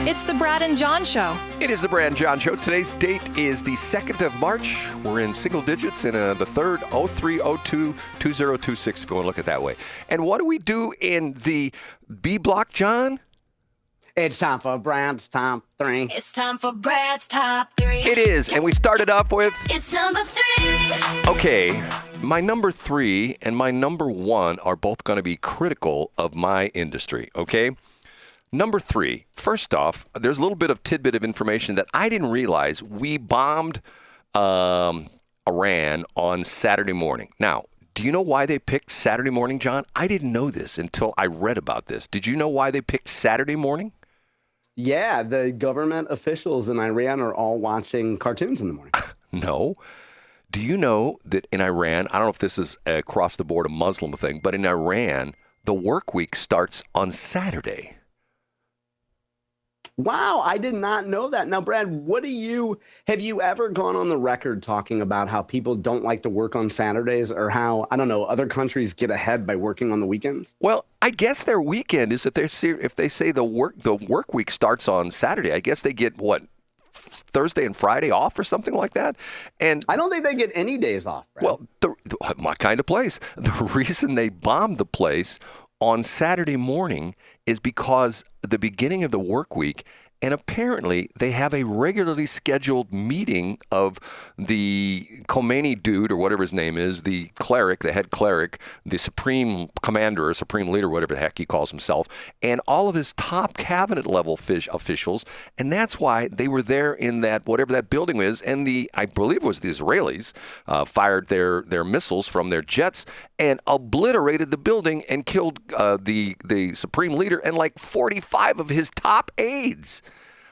It's the Brad and John Show. It is the Brad and John Show. Today's date is the 2nd of March. We're in single digits in the 3rd, 0302-2026, if you want to look at it that way. And what do we do in the B block, John? It's time for Brad's Top 3. It's time for Brad's Top 3. It is, and we started off with... It's number 3. Okay, my number 3 and my number 1 are both going to be critical of my industry, okay? Number 3, first off, there's a little bit of tidbit of information that I didn't realize. We bombed Iran on Saturday morning. Now, do you know why they picked Saturday morning, John? I didn't know this until I read about this. Did you know why they picked Saturday morning? Yeah, the government officials in Iran are all watching cartoons in the morning. No. Do you know that in Iran, I don't know if this is across the board a Muslim thing, but in Iran, the work week starts on Saturday. Wow, I did not know that. Now, Brad, have you ever gone on the record talking about how people don't like to work on Saturdays or how, I don't know, other countries get ahead by working on the weekends? Well, I guess their weekend is if they say the work week starts on Saturday, I guess they get what? Thursday and Friday off or something like that. And I don't think they get any days off, Brad. Well, my kind of place. The reason they bombed the place on Saturday morning is because the beginning of the work week, and apparently they have a regularly scheduled meeting of the Khomeini dude, or whatever his name is, the cleric, the head cleric, the supreme commander or supreme leader, whatever the heck he calls himself, and all of his top cabinet level officials. And that's why they were there in that, whatever that building is. And I believe it was the Israelis, fired their missiles from their jets and obliterated the building and killed the supreme leader and like 45 of his top aides.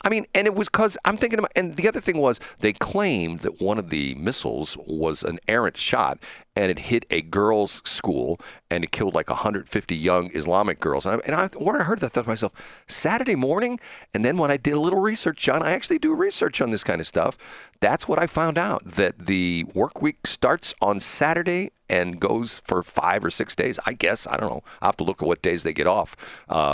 I mean, and it was because I'm thinking about, and the other thing was they claimed that one of the missiles was an errant shot and it hit a girls' school and it killed like 150 young Islamic girls. And when I heard that, I thought to myself, Saturday morning? And then when I did a little research, John, I actually do research on this kind of stuff. That's what I found out, that the work week starts on Saturday and goes for 5 or 6 days. I guess, I don't know. I'll have to look at what days they get off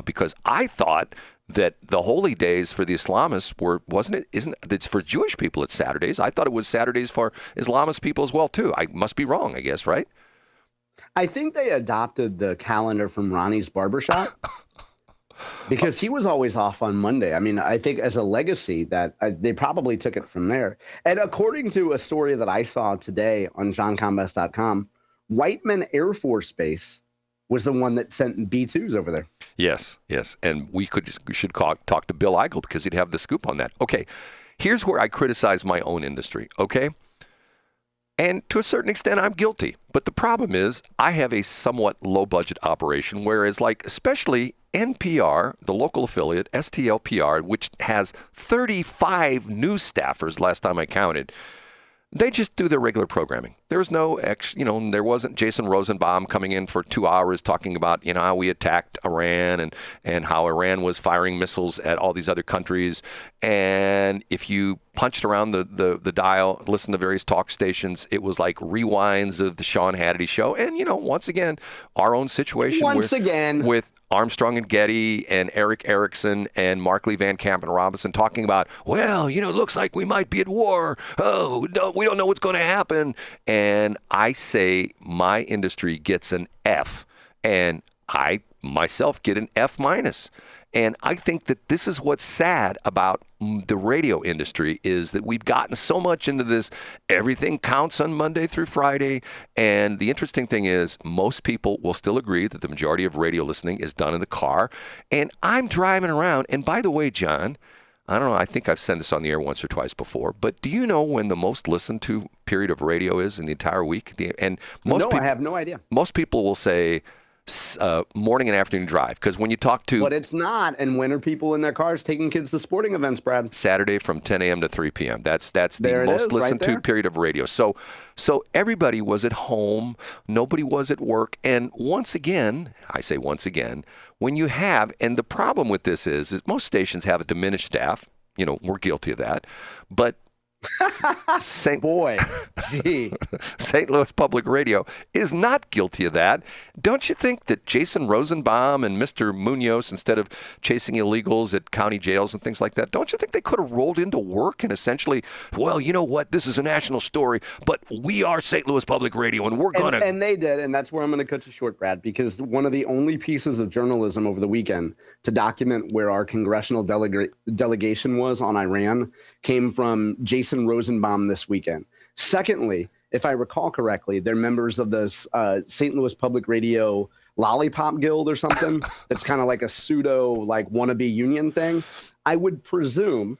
because I thought that the holy days for the Islamists it's for Jewish people, it's Saturdays. I thought it was Saturdays for Islamist people as well, too. I must be wrong, I guess, right? I think they adopted the calendar from Ronnie's barbershop because he was always off on Monday. I mean, I think as a legacy that they probably took it from there. And according to a story that I saw today on johncombest.com, Whiteman Air Force Base was the one that sent B-2s over there. Yes. And we should talk to Bill Eigel because he'd have the scoop on that. Okay, here's where I criticize my own industry, okay? And to a certain extent, I'm guilty. But the problem is I have a somewhat low-budget operation, whereas especially NPR, the local affiliate, STLPR, which has 35 news staffers last time I counted, they just do their regular programming. There was there wasn't Jason Rosenbaum coming in for 2 hours talking about, how we attacked Iran and how Iran was firing missiles at all these other countries. And if you punched around the dial, listened to various talk stations, it was like rewinds of the Sean Hannity show. And, once again, our own situation with Armstrong and Getty and Eric Erickson and Mark Lee Van Camp and Robinson talking about, it looks like we might be at war. Oh, no, we don't know what's going to happen. And I say my industry gets an F, and I myself get an F minus. And I think that this is what's sad about the radio industry is that we've gotten so much into this, everything counts on Monday through Friday. And the interesting thing is most people will still agree that the majority of radio listening is done in the car. And I'm driving around. And by the way, John, I don't know, I think I've said this on the air once or twice before, but do you know when the most listened to period of radio is in the entire week? I have no idea. Most people will say morning and afternoon drive, because when you talk to... But it's not. And when are people in their cars taking kids to sporting events, Brad? Saturday from 10 a.m. to 3 p.m. That's the most listened to period of radio. So everybody was at home. Nobody was at work. And once again, I say once again, when you have... And the problem with this is most stations have a diminished staff. We're guilty of that. But St. Boy, gee. St. Louis Public Radio is not guilty of that. Don't you think that Jason Rosenbaum and Mr. Munoz, instead of chasing illegals at county jails and things like that, don't you think they could have rolled into work and essentially, well, you know what, this is a national story, but we are St. Louis Public Radio, and we're going to... And they did, and that's where I'm going to cut you short, Brad, because one of the only pieces of journalism over the weekend to document where our congressional delegation was on Iran came from Jason Rosenbaum this weekend. Secondly, if I recall correctly, they're members of the St. Louis Public Radio Lollipop Guild or something. That's kind of like a pseudo, like, wannabe union thing. I would presume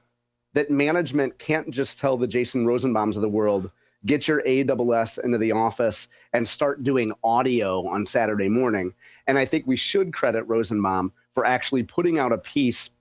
that management can't just tell the Jason Rosenbaums of the world, get your ASS into the office and start doing audio on Saturday morning. And I think we should credit Rosenbaum for actually putting out a piece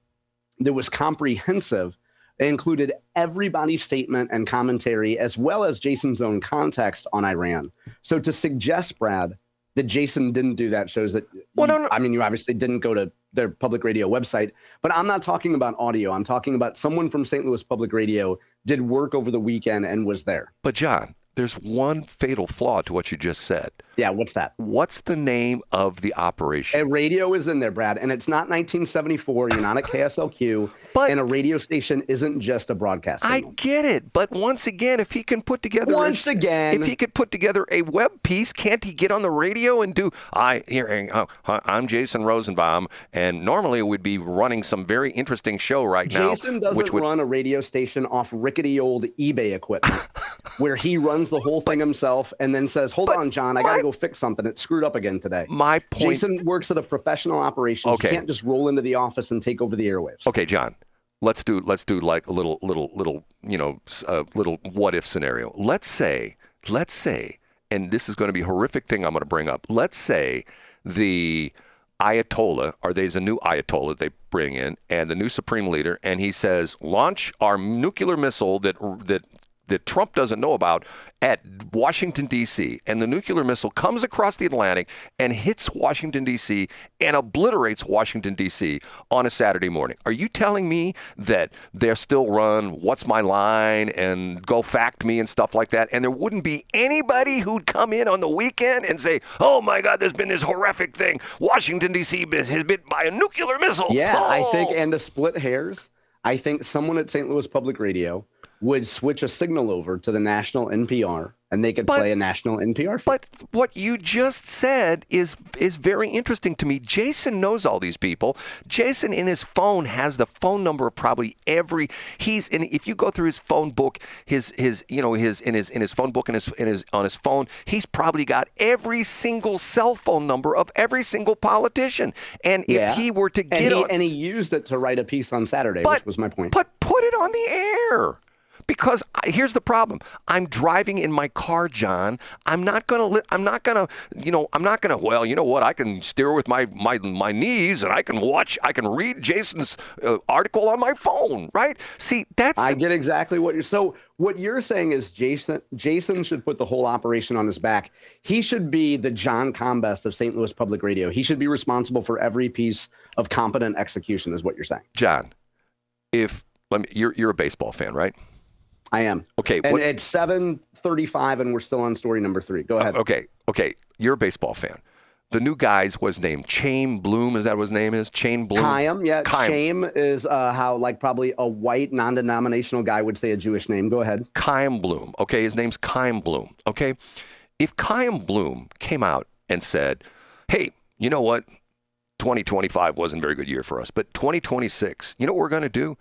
that was comprehensive. It included everybody's statement and commentary, as well as Jason's own context on Iran. So to suggest, Brad, that Jason didn't do that shows that, I mean, you obviously didn't go to their public radio website, but I'm not talking about audio. I'm talking about someone from St. Louis Public Radio did work over the weekend and was there. But John, there's one fatal flaw to what you just said. Yeah, what's that? What's the name of the operation? A radio is in there, Brad, and it's not 1974. You're not at KSLQ, and a radio station isn't just a broadcast signal. I get it, but once again, if he can put together if he could put together a web piece, can't he get on the radio and do? I'm Jason Rosenbaum, and normally we'd be running some very interesting show right now. Jason doesn't run a radio station off rickety old eBay equipment, where he runs the whole thing himself and then says, "Hold on, John, I got to go fix something. It's screwed up again today." My point. Jason works at a professional operation. Okay. You can't just roll into the office and take over the airwaves. Okay, John. Let's do like a little what if scenario. Let's say, and this is going to be a horrific thing I'm going to bring up. Let's say the Ayatollah, or there's a new Ayatollah they bring in, and the new supreme leader, and he says, launch our nuclear missile that Trump doesn't know about at Washington, D.C., and the nuclear missile comes across the Atlantic and hits Washington, D.C., and obliterates Washington, D.C. on a Saturday morning. Are you telling me that they'll still run What's My Line and Go Fact Me and stuff like that, and there wouldn't be anybody who'd come in on the weekend and say, oh, my God, there's been this horrific thing. Washington, D.C. has been hit by a nuclear missile. Yeah, I think, and to split hairs, I think someone at St. Louis Public Radio would switch a signal over to the national NPR, and they could play a national NPR feed. But what you just said is very interesting to me. Jason knows all these people. Jason in his phone has the phone number of probably every. If you go through his phone book, his phone book and on his phone, he's probably got every single cell phone number of every single politician. And if he were to get and he used it to write a piece on Saturday, which was my point. But put it on the air. Because here's the problem. I'm driving in my car, John. I'm not gonna, well, you know what? I can steer with my knees, and I can read Jason's article on my phone, right? See, I get exactly what you're saying is Jason should put the whole operation on his back. He should be the John Combest of St. Louis Public Radio. He should be responsible for every piece of competent execution, is what you're saying. John, you're a baseball fan, right? I am. Okay. And it's 7:35, and we're still on story number 3. Go ahead. Okay. You're a baseball fan. The new guy's was named Chaim Bloom. Is that what his name is? Chaim Bloom? Chaim, yeah. Chaim is how probably a white non-denominational guy would say a Jewish name. Go ahead. Chaim Bloom. Okay. His name's Chaim Bloom. Okay. If Chaim Bloom came out and said, hey, you know what? 2025 wasn't a very good year for us, but 2026, you know what we're going to do?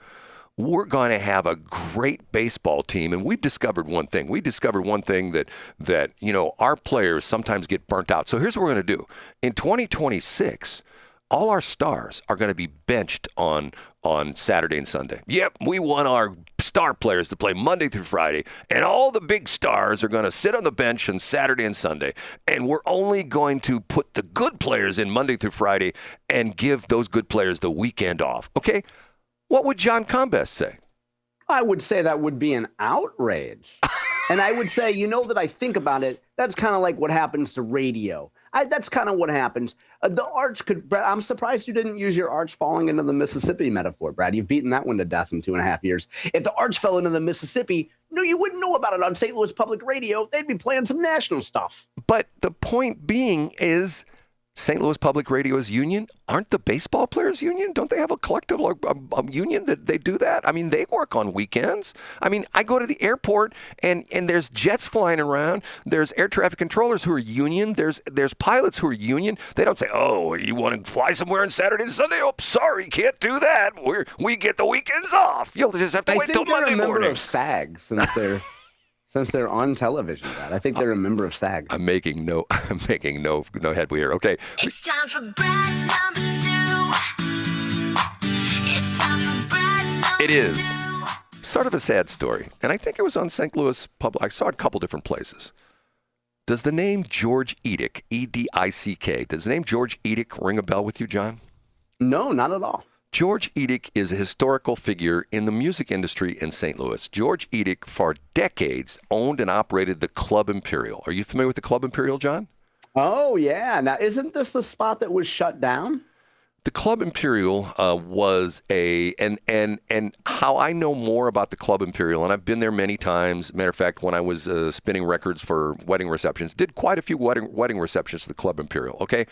We're going to have a great baseball team, and we've discovered one thing. We discovered one thing that our players sometimes get burnt out. So here's what we're going to do. In 2026, all our stars are going to be benched on Saturday and Sunday. Yep, we want our star players to play Monday through Friday, and all the big stars are going to sit on the bench on Saturday and Sunday, and we're only going to put the good players in Monday through Friday and give those good players the weekend off. Okay? What would John Combest say? I would say that would be an outrage. And I would say, that I think about it, that's kind of like what happens to radio. That's kind of what happens. The arch could. Brad, I'm surprised you didn't use your arch falling into the Mississippi metaphor, Brad. You've beaten that one to death in 2.5 years. If the arch fell into the Mississippi, no, you wouldn't know about it on St. Louis Public Radio. They'd be playing some national stuff. But the point being is St. Louis Public Radio's union. Aren't the baseball players union? Don't they have a collective a union that they do that? I mean, they work on weekends. I mean, I go to the airport and there's jets flying around. There's air traffic controllers who are union. There's pilots who are union. They don't say, oh, you want to fly somewhere on Saturday and Sunday? Oh, sorry, can't do that. We get the weekends off. You'll just have to wait till Monday morning. I think they're a member of SAG since they're on television, Brad. I think they're a member of SAG. I'm making no headway here. Okay. It's time for Brad's number 2. It's time for Brad's number 2. It is sort of a sad story, and I think it was on St. Louis Public. I saw it a couple different places. Does the name George Edick, E-D-I-C-K, does the name George Edick ring a bell with you, John? No, not at all. George Edick is a historical figure in the music industry in St. Louis. George Edick, for decades, owned and operated the Club Imperial. Are you familiar with the Club Imperial, John? Oh, yeah. Now, isn't this the spot that was shut down? The Club Imperial was and how I know more about the Club Imperial, and I've been there many times. Matter of fact, when I was spinning records for wedding receptions, did quite a few wedding receptions to the Club Imperial, okay?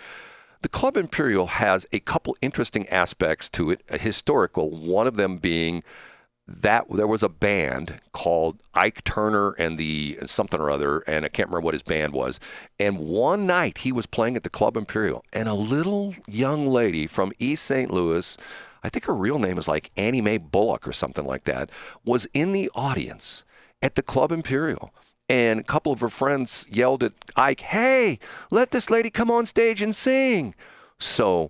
The Club Imperial has a couple interesting aspects to it, historical, one of them being that there was a band called Ike Turner and the something or other, and I can't remember what his band was. And one night he was playing at the Club Imperial, and a little young lady from East St. Louis, I think her real name is like Annie Mae Bullock or something like that, was in the audience at the Club Imperial. And a couple of her friends yelled at Ike, hey, let this lady come on stage and sing. So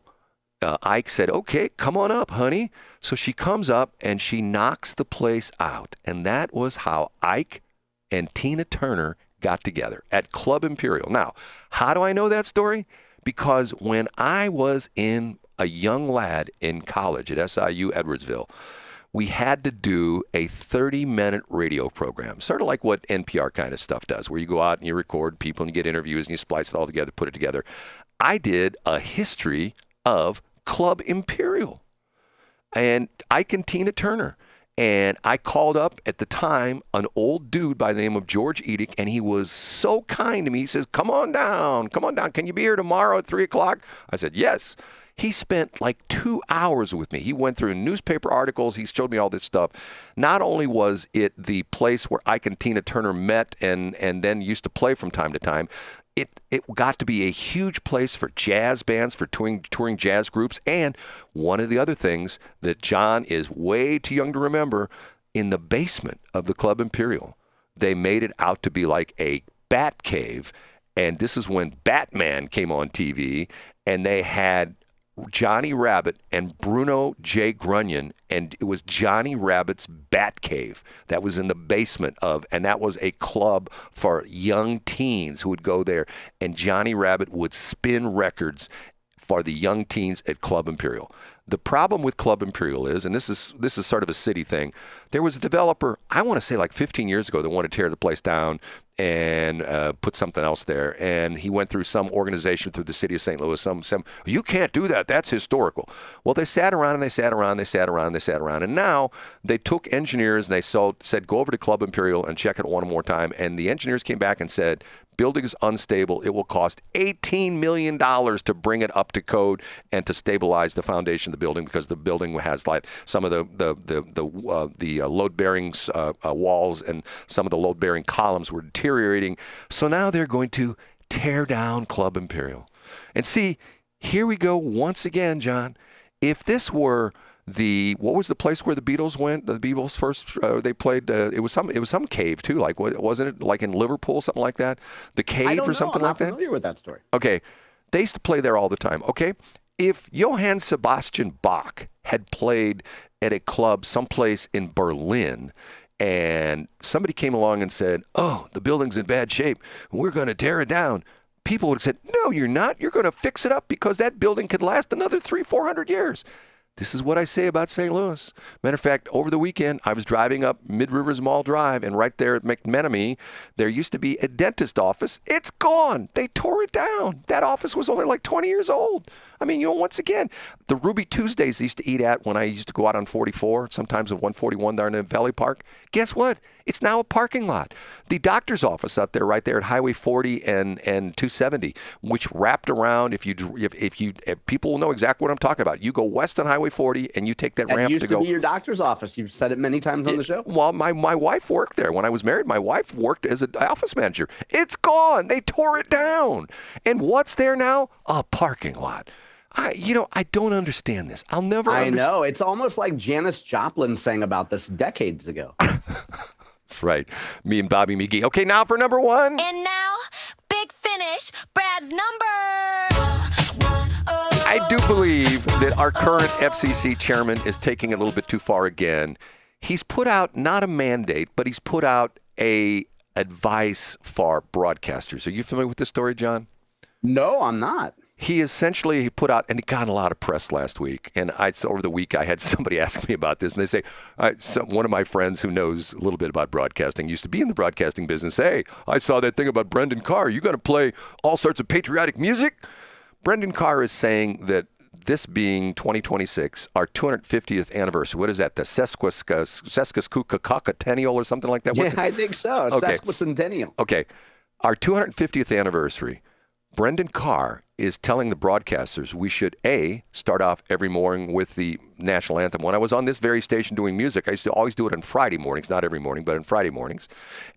Ike said, okay, come on up, honey. So she comes up and she knocks the place out. And that was how Ike and Tina Turner got together at Club Imperial. Now, how do I know that story? Because when I was a young lad in college at SIU Edwardsville, we had to do a 30-minute radio program, sort of like what NPR kind of stuff does, where you go out and you record people and you get interviews and you splice it all together, put it together. I did a history of Club Imperial and Ike and Tina Turner. And I called up at the time an old dude by the name of George Edick, and he was so kind to me. He says, come on down. Can you be here tomorrow at 3 o'clock? I said, yes. He spent like 2 hours with me. He went through newspaper articles. He showed me all this stuff. Not only was it the place where Ike and Tina Turner met and then used to play from time to time, it got to be a huge place for jazz bands, for touring jazz groups. And one of the other things that John is way too young to remember, in the basement of the Club Imperial, they made it out to be like a bat cave. And this is when Batman came on TV, and they had Johnny Rabbit and Bruno J. Grunion, and it was Johnny Rabbit's Bat Cave that was in the basement of, and that was a club for young teens who would go there, and Johnny Rabbit would spin records for the young teens at Club Imperial. The problem with Club Imperial is, and this is sort of a city thing, there was a developer, I want to say like 15 years ago, that wanted to tear the place down and put something else there. And he went through some organization through the city of St. Louis. Some you can't do that. That's historical. Well, they sat around and they sat around, they sat around, they sat around. And now they took engineers and they said, go over to Club Imperial and check it one more time. And the engineers came back and said, building is unstable. It will cost $18 million to bring it up to code and to stabilize the foundation of the building, because the building has like some of the load-bearing walls and some of the load-bearing columns were deteriorating. So now they're going to tear down Club Imperial. And see, here we go once again, John. If this were what was the place where the Beatles went? The Beatles first they played. It was some cave too. Like, wasn't it like in Liverpool, something like that? The cave or something like that. I'm not familiar with that story. Okay, they used to play there all the time. Okay, if Johann Sebastian Bach had played at a club someplace in Berlin, and somebody came along and said, "Oh, the building's in bad shape. We're going to tear it down," people would have said, "No, you're not. You're going to fix it up because that building could last another 300-400 years." This is what I say about St. Louis. Matter of fact, over the weekend, I was driving up Mid-Rivers Mall Drive, and right there at McMenemy, there used to be a dentist office. It's gone. They tore it down. That office was only like 20 years old. I mean, once again, the Ruby Tuesdays I used to eat at when I used to go out on 44, sometimes at 141 there in the Valley Park. Guess what? It's now a parking lot. The doctor's office out there, right there at Highway 40 and 270, which wrapped around. If people will know exactly what I'm talking about. You go west on Highway 40 and you take that ramp used to go. Be your doctor's office. You've said it many times on the show. Well, my wife worked there when I was married. My wife worked as an office manager. It's gone. They tore it down. And what's there now? A parking lot. I don't understand this. I'll never understand. I know. It's almost like Janis Joplin sang about this decades ago. That's right. Me and Bobby McGee. Okay, now for number one. And now, big finish, Brad's number. I do believe that our current FCC chairman is taking it a little bit too far again. He's put out not a mandate, but he's put out a advice for broadcasters. Are you familiar with this story, John? No, I'm not. He essentially put out, and he got a lot of press last week. And over the week, I had somebody ask me about this, and they say, one of my friends who knows a little bit about broadcasting, used to be in the broadcasting business. Hey, I saw that thing about Brendan Carr. You got to play all sorts of patriotic music. Brendan Carr is saying that this being 2026, our 250th anniversary. What is that? The sesquicentennial or something like that? Yeah, I think so. Okay. Sesquicentennial. Okay. Our 250th anniversary. Brendan Carr is telling the broadcasters we should, A, start off every morning with the national anthem. When I was on this very station doing music, I used to always do it on Friday mornings, not every morning, but on Friday mornings.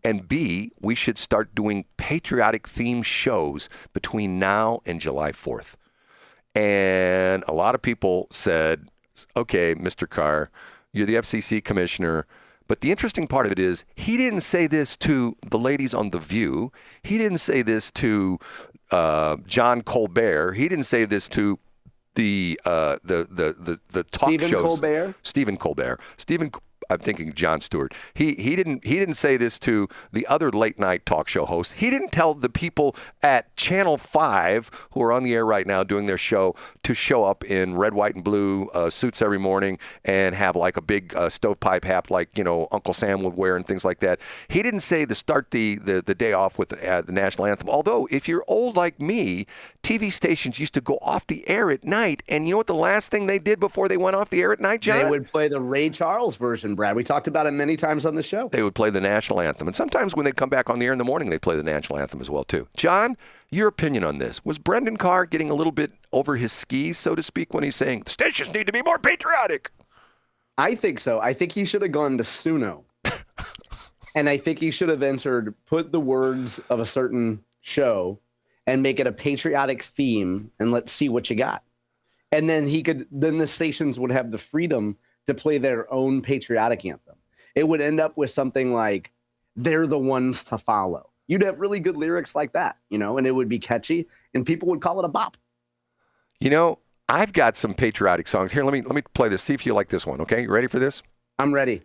And B, we should start doing patriotic-themed shows between now and July 4th. And a lot of people said, okay, Mr. Carr, you're the FCC commissioner. But the interesting part of it is he didn't say this to the ladies on The View. He didn't say this to John Colbert. He didn't say this to the talk Stephen shows. Colbert? I'm thinking Jon Stewart. He didn't say this to the other late night talk show hosts. He didn't tell the people at Channel 5 who are on the air right now doing their show to show up in red, white, and blue suits every morning and have like a big stovepipe hat like Uncle Sam would wear and things like that. He didn't say to start the day off with the national anthem. Although if you're old like me, TV stations used to go off the air at night, and you know what the last thing they did before they went off the air at night, John? They would play the Ray Charles version, Brad. We talked about it many times on the show. They would play the national anthem. And sometimes when they come back on the air in the morning, they play the national anthem as well, too. John, your opinion on this. Was Brendan Carr getting a little bit over his skis, so to speak, when he's saying, the stations need to be more patriotic? I think so. I think he should have gone to Suno. And I think he should have put the words of a certain show and make it a patriotic theme, and let's see what you got. And then then the stations would have the freedom to play their own patriotic anthem. It would end up with something like, they're the ones to follow. You'd have really good lyrics like that, and it would be catchy, and people would call it a bop. I've got some patriotic songs. Here, let me play this. See if you like this one, okay? You ready for this? I'm ready.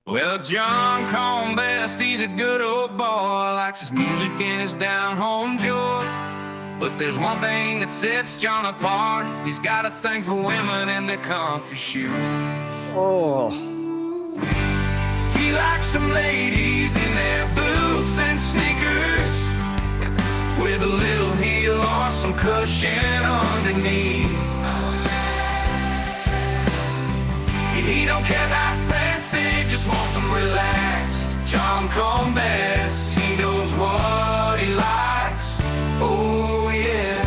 Well, John Combest, he's a good old boy, likes his music and his down-home joy. But there's one thing that sets John apart. He's got a thing for women in their comfy shoes. Oh. He likes some ladies in their boots and sneakers, with a little heel or some cushion underneath. He don't care how fancy, just wants them relaxed. John Combest, he knows what he likes. Oh, yeah.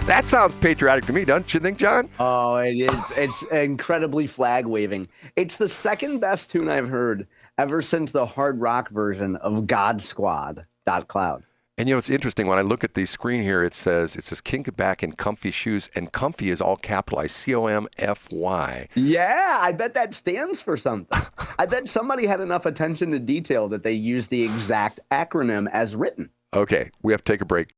That sounds patriotic to me, don't you think, John? Oh, it is. It's incredibly flag waving. It's the second best tune I've heard ever since the hard rock version of God Squad .cloud. And it's interesting when I look at the screen here, it says kick back in comfy shoes, and comfy is all capitalized, COMFY. Yeah, I bet that stands for something. I bet somebody had enough attention to detail that they used the exact acronym as written. Okay, we have to take a break.